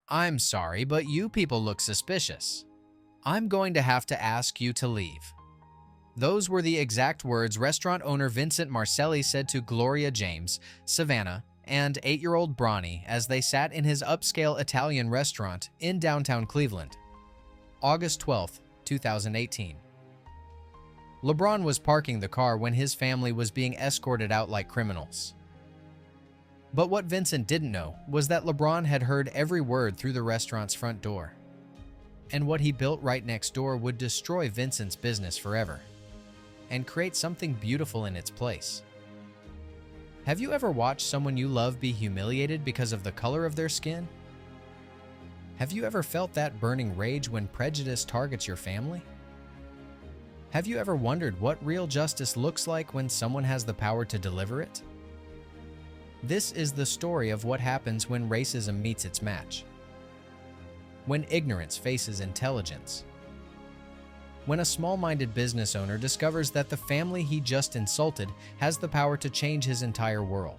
"I'm sorry, but you people look suspicious. I'm going to have to ask you to leave." Those were the exact words restaurant owner Vincent Marcelli said to Gloria James, Savannah, and 8-year-old Bronny as they sat in his upscale Italian restaurant in downtown Cleveland. August 12, 2018. LeBron was parking the car when his family was being escorted out like criminals. But what Vincent didn't know was that LeBron had heard every word through the restaurant's front door. And what he built right next door would destroy Vincent's business forever and create something beautiful in its place. Have you ever watched someone you love be humiliated because of the color of their skin? Have you ever felt that burning rage when prejudice targets your family? Have you ever wondered what real justice looks like when someone has the power to deliver it? This is the story of what happens when racism meets its match. When ignorance faces intelligence. When a small-minded business owner discovers that the family he just insulted has the power to change his entire world.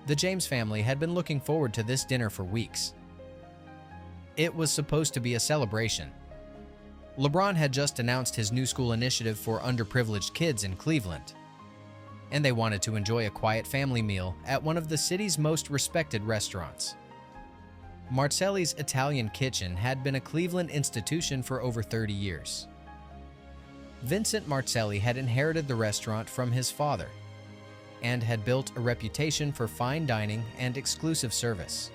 The James family had been looking forward to this dinner for weeks. It was supposed to be a celebration. LeBron had just announced his new school initiative for underprivileged kids in Cleveland, and they wanted to enjoy a quiet family meal at one of the city's most respected restaurants. Marcelli's Italian Kitchen had been a Cleveland institution for over 30 years. Vincent Marcelli had inherited the restaurant from his father and had built a reputation for fine dining and exclusive service.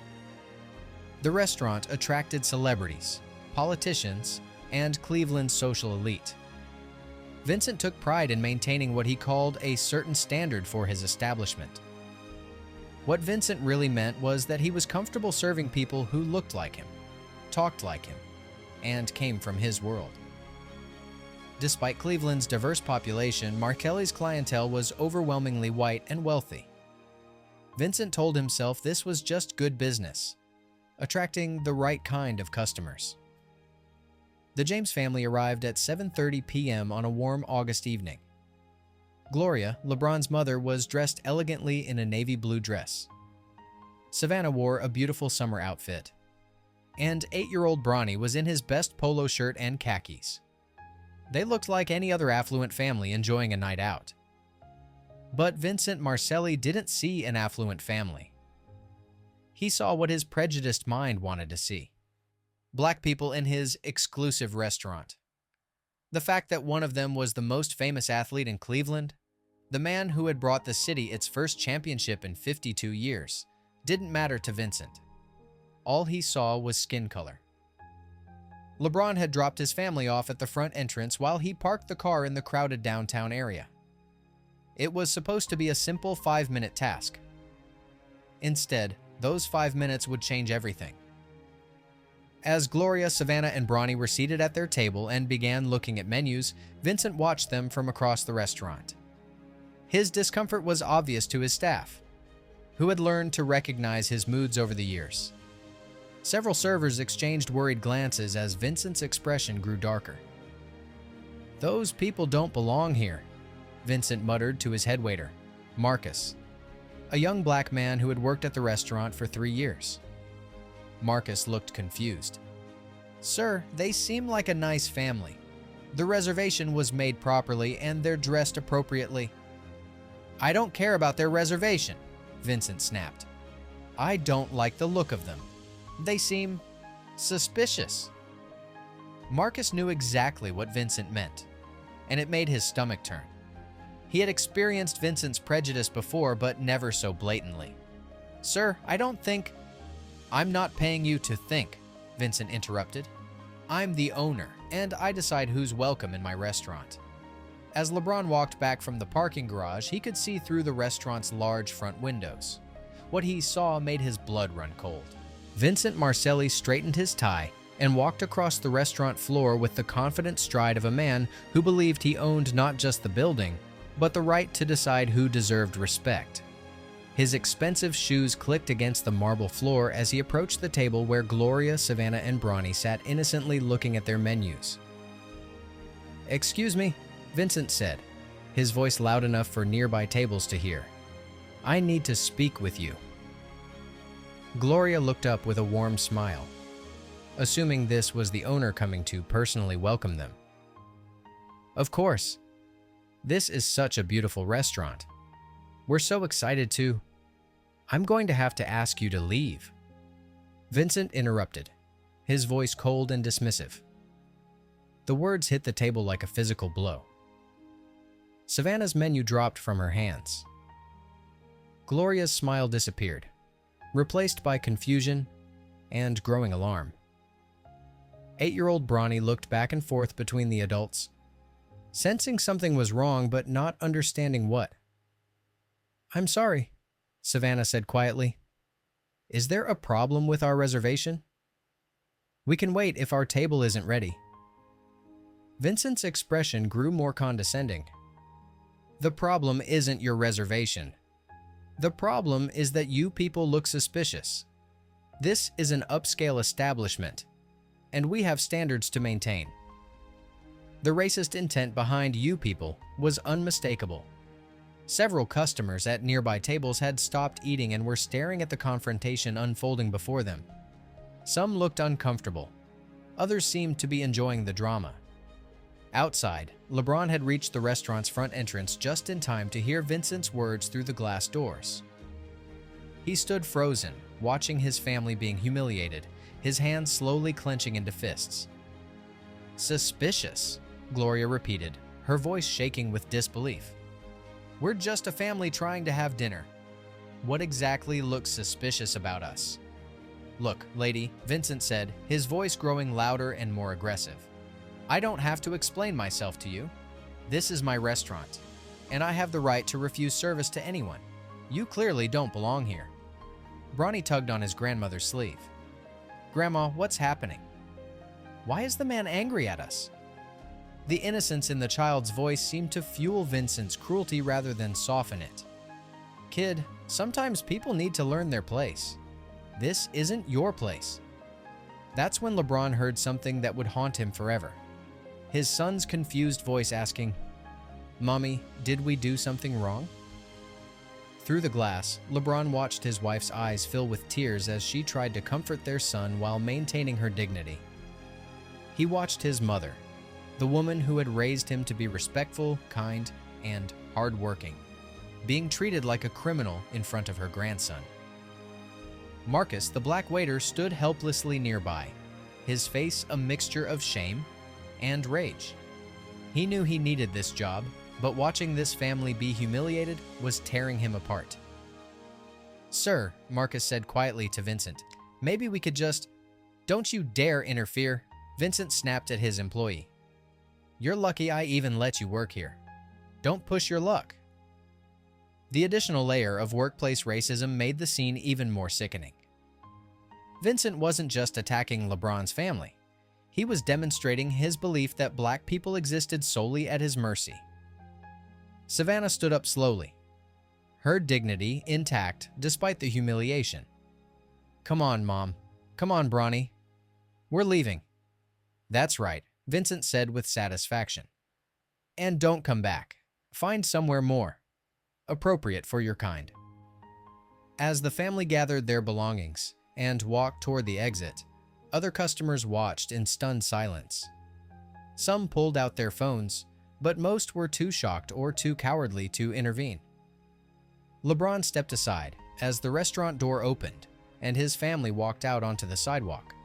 The restaurant attracted celebrities, politicians, and Cleveland's social elite. Vincent took pride in maintaining what he called a certain standard for his establishment. What Vincent really meant was that he was comfortable serving people who looked like him, talked like him, and came from his world. Despite Cleveland's diverse population, Marcelli's clientele was overwhelmingly white and wealthy. Vincent told himself this was just good business, attracting the right kind of customers. The James family arrived at 7:30 p.m. on a warm August evening. Gloria, LeBron's mother, was dressed elegantly in a navy blue dress. Savannah wore a beautiful summer outfit. And 8-year-old Bronny was in his best polo shirt and khakis. They looked like any other affluent family enjoying a night out. But Vincent Marcelli didn't see an affluent family. He saw what his prejudiced mind wanted to see. Black people in his exclusive restaurant. The fact that one of them was the most famous athlete in Cleveland, the man who had brought the city its first championship in 52 years, didn't matter to Vincent. All he saw was skin color. LeBron had dropped his family off at the front entrance while he parked the car in the crowded downtown area. It was supposed to be a simple 5-minute task. Instead, those 5 minutes would change everything. As Gloria, Savannah, and Bronny were seated at their table and began looking at menus, Vincent watched them from across the restaurant. His discomfort was obvious to his staff, who had learned to recognize his moods over the years. Several servers exchanged worried glances as Vincent's expression grew darker. "Those people don't belong here," Vincent muttered to his headwaiter, Marcus, a young black man who had worked at the restaurant for 3 years. Marcus looked confused. "Sir, they seem like a nice family. The reservation was made properly and they're dressed appropriately." "I don't care about their reservation," Vincent snapped. "I don't like the look of them. They seem suspicious." Marcus knew exactly what Vincent meant, and it made his stomach turn. He had experienced Vincent's prejudice before, but never so blatantly. "Sir, I don't think—" "I'm not paying you to think," Vincent interrupted. "I'm the owner, and I decide who's welcome in my restaurant." As LeBron walked back from the parking garage, he could see through the restaurant's large front windows. What he saw made his blood run cold. Vincent Marcelli straightened his tie and walked across the restaurant floor with the confident stride of a man who believed he owned not just the building, but the right to decide who deserved respect. His expensive shoes clicked against the marble floor as he approached the table where Gloria, Savannah, and Bronny sat innocently looking at their menus. "Excuse me," Vincent said, his voice loud enough for nearby tables to hear. "I need to speak with you." Gloria looked up with a warm smile, assuming this was the owner coming to personally welcome them. Of course. This is such a beautiful restaurant. We're so excited to. I'm going to have to ask you to leave. Vincent interrupted, his voice cold and dismissive. The words hit the table like a physical blow. Savannah's menu dropped from her hands. Gloria's smile disappeared, replaced by confusion and growing alarm. 8-year-old Bronny looked back and forth between the adults, sensing something was wrong but not understanding what. "I'm sorry," Savannah said quietly. "Is there a problem with our reservation? We can wait if our table isn't ready." Vincent's expression grew more condescending. "The problem isn't your reservation. The problem is that you people look suspicious. This is an upscale establishment, and we have standards to maintain." The racist intent behind "you people" was unmistakable. Several customers at nearby tables had stopped eating and were staring at the confrontation unfolding before them. Some looked uncomfortable. Others seemed to be enjoying the drama. Outside, LeBron had reached the restaurant's front entrance just in time to hear Vincent's words through the glass doors. He stood frozen, watching his family being humiliated, his hands slowly clenching into fists. "Suspicious," Gloria repeated, her voice shaking with disbelief. "We're just a family trying to have dinner. What exactly looks suspicious about us?" "Look, lady," Vincent said, his voice growing louder and more aggressive. "I don't have to explain myself to you. This is my restaurant, and I have the right to refuse service to anyone. You clearly don't belong here." Bronny tugged on his grandmother's sleeve. "Grandma, what's happening? Why is the man angry at us?" The innocence in the child's voice seemed to fuel Vincent's cruelty rather than soften it. "Kid, sometimes people need to learn their place. This isn't your place." That's when LeBron heard something that would haunt him forever. His son's confused voice asking, "Mommy, did we do something wrong?" Through the glass, LeBron watched his wife's eyes fill with tears as she tried to comfort their son while maintaining her dignity. He watched his mother, the woman who had raised him to be respectful, kind, and hardworking, being treated like a criminal in front of her grandson. Marcus, the black waiter, stood helplessly nearby, his face a mixture of shame and rage. He knew he needed this job, but watching this family be humiliated was tearing him apart. "Sir," Marcus said quietly to Vincent, "maybe we could just—" "Don't you dare interfere," Vincent snapped at his employee. "You're lucky I even let you work here. Don't push your luck." The additional layer of workplace racism made the scene even more sickening. Vincent wasn't just attacking LeBron's family. He was demonstrating his belief that black people existed solely at his mercy. Savannah stood up slowly, her dignity intact despite the humiliation. "Come on, Mom. Come on, Bronny. We're leaving." "That's right," Vincent said with satisfaction. "And don't come back. Find somewhere more appropriate for your kind." As the family gathered their belongings and walked toward the exit, other customers watched in stunned silence. Some pulled out their phones, but most were too shocked or too cowardly to intervene. LeBron stepped aside as the restaurant door opened and his family walked out onto the sidewalk.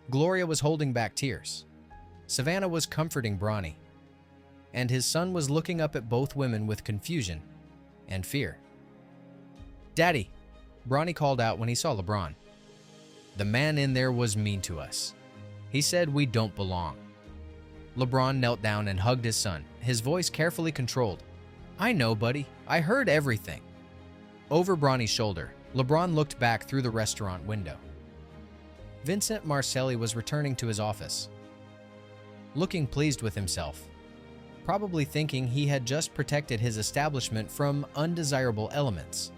Gloria was holding back tears. Savannah was comforting Bronny, and his son was looking up at both women with confusion and fear. "Daddy," Bronny called out when he saw LeBron. "The man in there was mean to us. He said we don't belong." LeBron knelt down and hugged his son, his voice carefully controlled. "I know, buddy. I heard everything." Over Bronny's shoulder, LeBron looked back through the restaurant window. Vincent Marcelli was returning to his office, looking pleased with himself, probably thinking he had just protected his establishment from undesirable elements.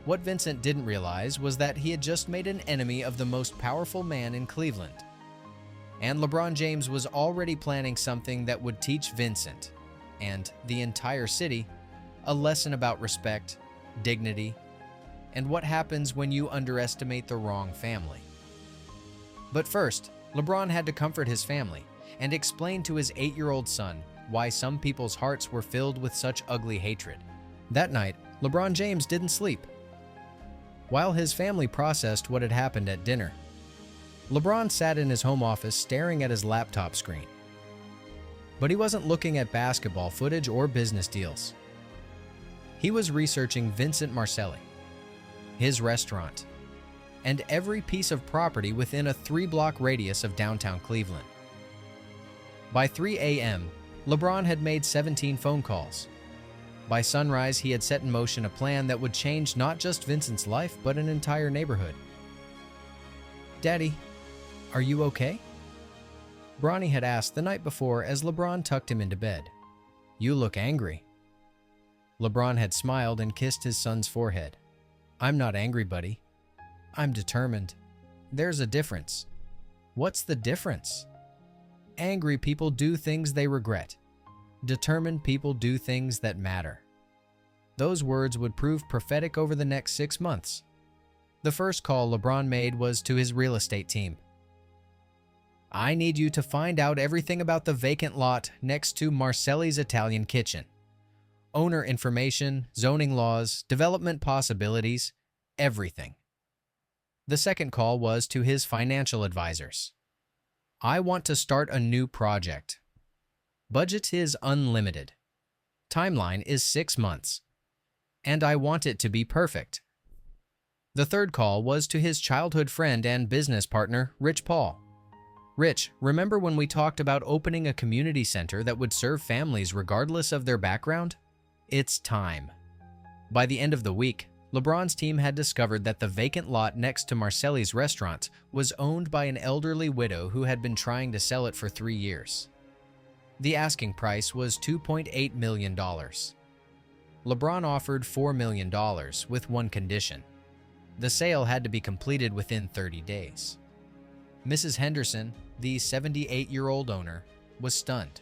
What Vincent didn't realize was that he had just made an enemy of the most powerful man in Cleveland. And LeBron James was already planning something that would teach Vincent and the entire city a lesson about respect, dignity, and what happens when you underestimate the wrong family. But first, LeBron had to comfort his family and explain to his 8-year-old son why some people's hearts were filled with such ugly hatred. That night, LeBron James didn't sleep. While his family processed what had happened at dinner, LeBron sat in his home office staring at his laptop screen. But he wasn't looking at basketball footage or business deals. He was researching Vincent Marcelli, his restaurant, and every piece of property within a 3-block radius of downtown Cleveland. By 3 a.m., LeBron had made 17 phone calls. By sunrise, he had set in motion a plan that would change not just Vincent's life, but an entire neighborhood. "Daddy, are you okay?" Bronny had asked the night before as LeBron tucked him into bed. "You look angry." LeBron had smiled and kissed his son's forehead. "I'm not angry, buddy. I'm determined. There's a difference." "What's the difference?" "Angry people do things they regret. Determined people do things that matter." Those words would prove prophetic over the next 6 months. The first call LeBron made was to his real estate team. "I need you to find out everything about the vacant lot next to Marcelli's Italian Kitchen. Owner information, zoning laws, development possibilities, everything." The second call was to his financial advisors. "I want to start a new project. Budget is unlimited. Timeline is 6 months. And I want it to be perfect." The third call was to his childhood friend and business partner, Rich Paul. "Rich, remember when we talked about opening a community center that would serve families regardless of their background? It's time." By the end of the week, LeBron's team had discovered that the vacant lot next to Marcelli's restaurant was owned by an elderly widow who had been trying to sell it for 3 years. The asking price was $2.8 million. LeBron offered $4 million with one condition. The sale had to be completed within 30 days. Mrs. Henderson, the 78-year-old owner, was stunned.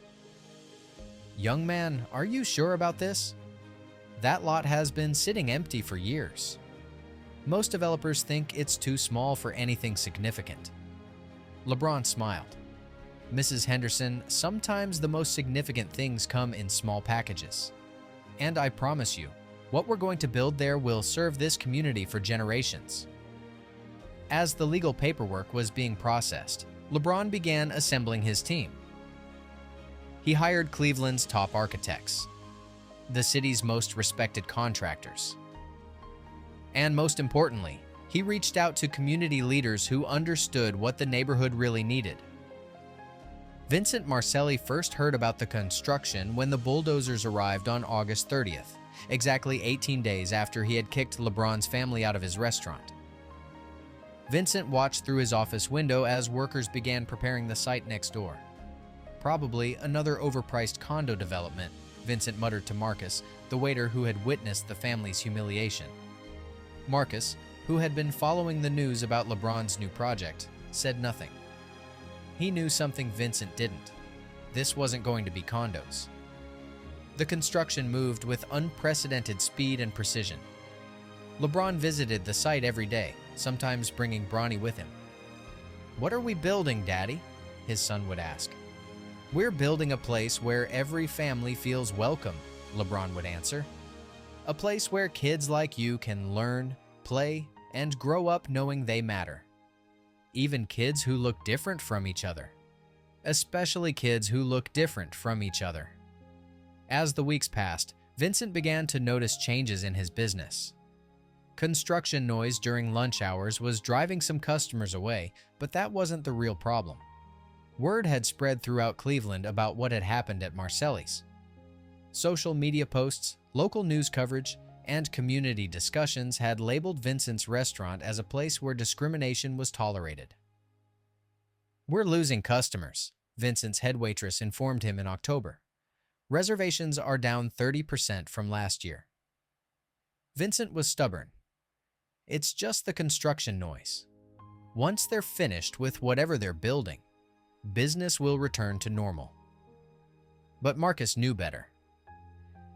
"Young man, are you sure about this? That lot has been sitting empty for years. Most developers think it's too small for anything significant." LeBron smiled. "Mrs. Henderson, sometimes the most significant things come in small packages. And I promise you, what we're going to build there will serve this community for generations." As the legal paperwork was being processed, LeBron began assembling his team. He hired Cleveland's top architects, the city's most respected contractors. And most importantly, he reached out to community leaders who understood what the neighborhood really needed. Vincent Marcelli first heard about the construction when the bulldozers arrived on August 30th, exactly 18 days after he had kicked LeBron's family out of his restaurant. Vincent watched through his office window as workers began preparing the site next door. "Probably another overpriced condo development," Vincent muttered to Marcus, the waiter who had witnessed the family's humiliation. Marcus, who had been following the news about LeBron's new project, said nothing. He knew something Vincent didn't. This wasn't going to be condos. The construction moved with unprecedented speed and precision. LeBron visited the site every day, sometimes bringing Bronny with him. "What are we building, Daddy?" his son would ask. "We're building a place where every family feels welcome," LeBron would answer. "A place where kids like you can learn, play, and grow up knowing they matter. Even kids who look different from each other. Especially kids who look different from each other." As the weeks passed, Vincent began to notice changes in his business. Construction noise during lunch hours was driving some customers away, but that wasn't the real problem. Word had spread throughout Cleveland about what had happened at Marcelli's. Social media posts, local news coverage, and community discussions had labeled Vincent's restaurant as a place where discrimination was tolerated. "We're losing customers," Vincent's head waitress informed him in October. "Reservations are down 30% from last year." Vincent was stubborn. "It's just the construction noise. Once they're finished with whatever they're building, business will return to normal." But Marcus knew better.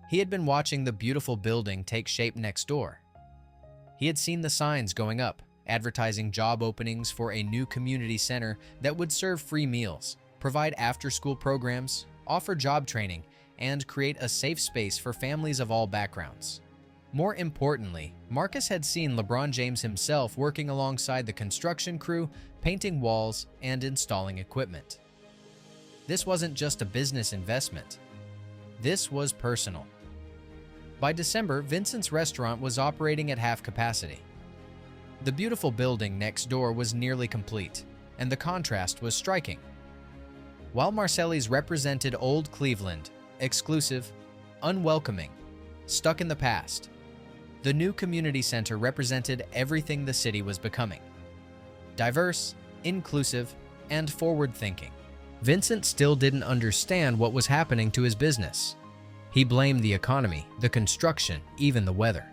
He had been watching the beautiful building take shape next door. He had seen the signs going up, advertising job openings for a new community center that would serve free meals, provide after-school programs, offer job training, and create a safe space for families of all backgrounds. More importantly, Marcus had seen LeBron James himself working alongside the construction crew, painting walls, and installing equipment. This wasn't just a business investment. This was personal. By December, Vincent's restaurant was operating at half capacity. The beautiful building next door was nearly complete, and the contrast was striking. While Marcelli's represented old Cleveland, exclusive, unwelcoming, stuck in the past, the new community center represented everything the city was becoming: diverse, inclusive, and forward-thinking. Vincent still didn't understand what was happening to his business. He blamed the economy, the construction, even the weather.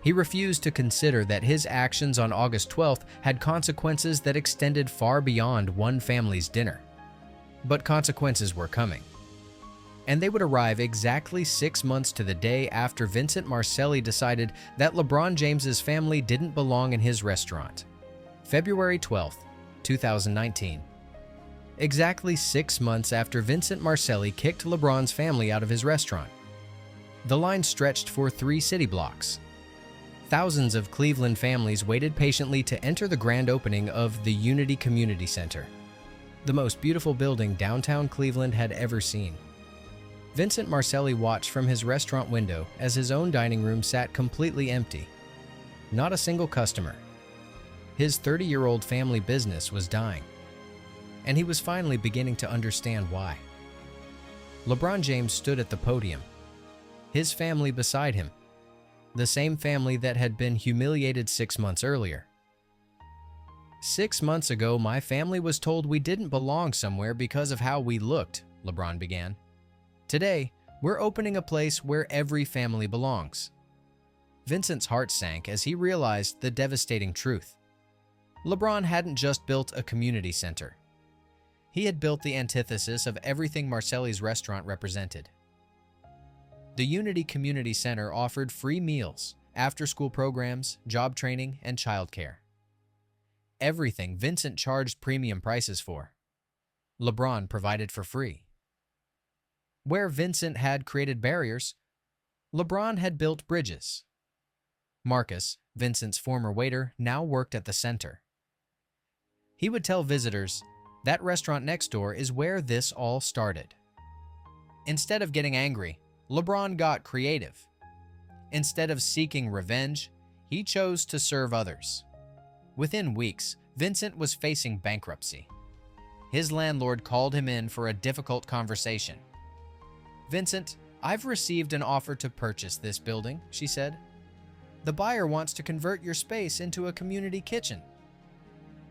He refused to consider that his actions on August 12th had consequences that extended far beyond one family's dinner. But consequences were coming. And they would arrive exactly 6 months to the day after Vincent Marcelli decided that LeBron James's family didn't belong in his restaurant. February 12th, 2019. Exactly 6 months after Vincent Marcelli kicked LeBron's family out of his restaurant. The line stretched for 3 city blocks. Thousands of Cleveland families waited patiently to enter the grand opening of the Unity Community Center, the most beautiful building downtown Cleveland had ever seen. Vincent Marcelli watched from his restaurant window as his own dining room sat completely empty. Not a single customer. His 30-year-old family business was dying, and he was finally beginning to understand why. LeBron James stood at the podium, his family beside him, the same family that had been humiliated 6 months earlier. 6 months ago, my family was told we didn't belong somewhere because of how we looked, LeBron began. Today, we're opening a place where every family belongs. Vincent's heart sank as he realized the devastating truth. LeBron hadn't just built a community center. He had built the antithesis of everything Marcelli's restaurant represented. The Unity Community Center offered free meals, after-school programs, job training, and childcare. Everything Vincent charged premium prices for, LeBron provided for free. Where Vincent had created barriers, LeBron had built bridges. Marcus, Vincent's former waiter, now worked at the center. He would tell visitors, "That restaurant next door is where this all started." Instead of getting angry, LeBron got creative. Instead of seeking revenge, he chose to serve others. Within weeks, Vincent was facing bankruptcy. His landlord called him in for a difficult conversation. "Vincent, I've received an offer to purchase this building," she said. "The buyer wants to convert your space into a community kitchen."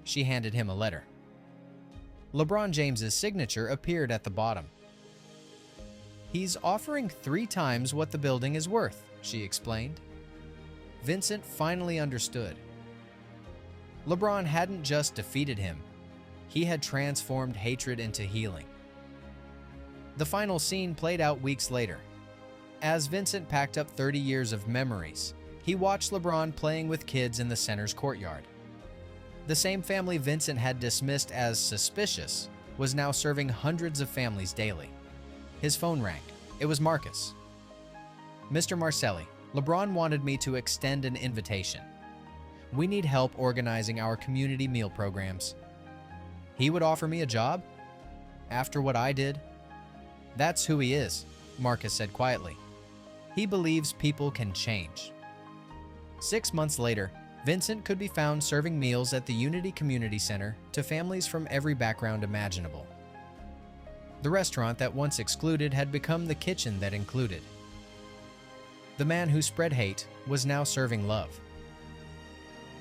She handed him a letter. LeBron James's signature appeared at the bottom. "He's offering 3 times what the building is worth," she explained. Vincent finally understood. LeBron hadn't just defeated him, he had transformed hatred into healing. The final scene played out weeks later. As Vincent packed up 30 years of memories, he watched LeBron playing with kids in the center's courtyard. The same family Vincent had dismissed as suspicious was now serving hundreds of families daily. His phone rang. It was Marcus. "Mr. Marcelli, LeBron wanted me to extend an invitation. We need help organizing our community meal programs. He would offer me a job? After what I did?" "That's who he is," Marcus said quietly. "He believes people can change." 6 months later, Vincent could be found serving meals at the Unity Community Center to families from every background imaginable. The restaurant that once excluded had become the kitchen that included. The man who spread hate was now serving love.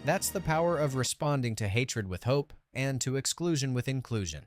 That's the power of responding to hatred with hope and to exclusion with inclusion.